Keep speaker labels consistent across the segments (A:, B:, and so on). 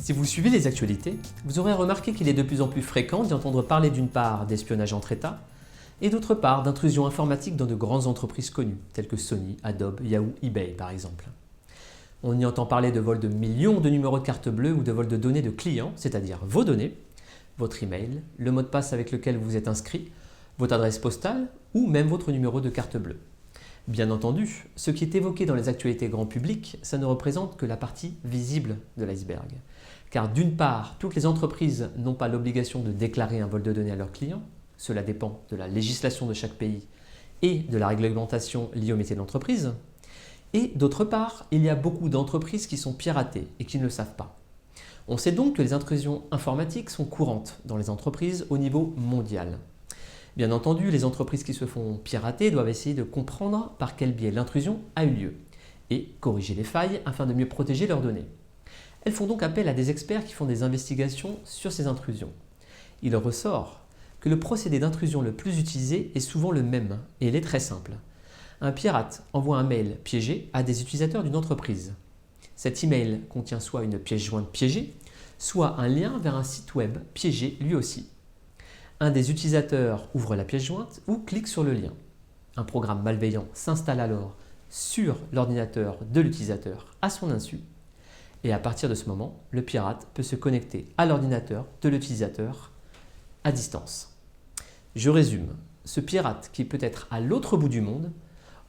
A: Si vous suivez les actualités, vous aurez remarqué qu'il est de plus en plus fréquent d'y entendre parler d'une part d'espionnage entre États et d'autre part d'intrusion informatique dans de grandes entreprises connues, telles que Sony, Adobe, Yahoo, eBay par exemple. On y entend parler de vol de millions de numéros de carte bleue ou de vol de données de clients, c'est-à-dire vos données, votre email, le mot de passe avec lequel vous êtes inscrit, votre adresse postale ou même votre numéro de carte bleue. Bien entendu, ce qui est évoqué dans les actualités grand public, ça ne représente que la partie visible de l'iceberg. Car d'une part, toutes les entreprises n'ont pas l'obligation de déclarer un vol de données à leurs clients, cela dépend de la législation de chaque pays et de la réglementation liée au métier de l'entreprise. Et d'autre part, il y a beaucoup d'entreprises qui sont piratées et qui ne le savent pas. On sait donc que les intrusions informatiques sont courantes dans les entreprises au niveau mondial. Bien entendu, les entreprises qui se font pirater doivent essayer de comprendre par quel biais l'intrusion a eu lieu et corriger les failles afin de mieux protéger leurs données. Elles font donc appel à des experts qui font des investigations sur ces intrusions. Il ressort que le procédé d'intrusion le plus utilisé est souvent le même et il est très simple. Un pirate envoie un mail piégé à des utilisateurs d'une entreprise. Cet email contient soit une pièce jointe piégée, soit un lien vers un site web piégé lui aussi. Un des utilisateurs ouvre la pièce jointe ou clique sur le lien. Un programme malveillant s'installe alors sur l'ordinateur de l'utilisateur à son insu. Et à partir de ce moment, le pirate peut se connecter à l'ordinateur de l'utilisateur à distance. Je résume, ce pirate qui peut être à l'autre bout du monde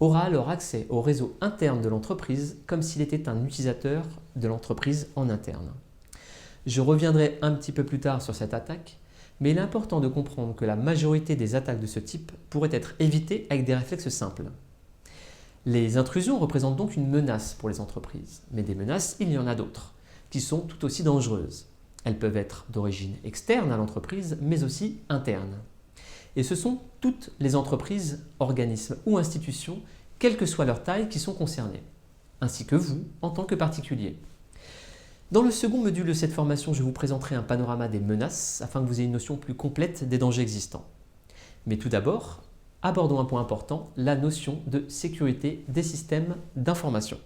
A: aura alors accès au réseau interne de l'entreprise comme s'il était un utilisateur de l'entreprise en interne. Je reviendrai un petit peu plus tard sur cette attaque, mais il est important de comprendre que la majorité des attaques de ce type pourraient être évitées avec des réflexes simples. Les intrusions représentent donc une menace pour les entreprises, mais des menaces, il y en a d'autres, qui sont tout aussi dangereuses. Elles peuvent être d'origine externe à l'entreprise, mais aussi interne. Et ce sont toutes les entreprises, organismes ou institutions, quelle que soit leur taille, qui sont concernées, ainsi que vous en tant que particulier. Dans le second module de cette formation, je vous présenterai un panorama des menaces afin que vous ayez une notion plus complète des dangers existants. Mais tout d'abord, abordons un point important, la notion de sécurité des systèmes d'information.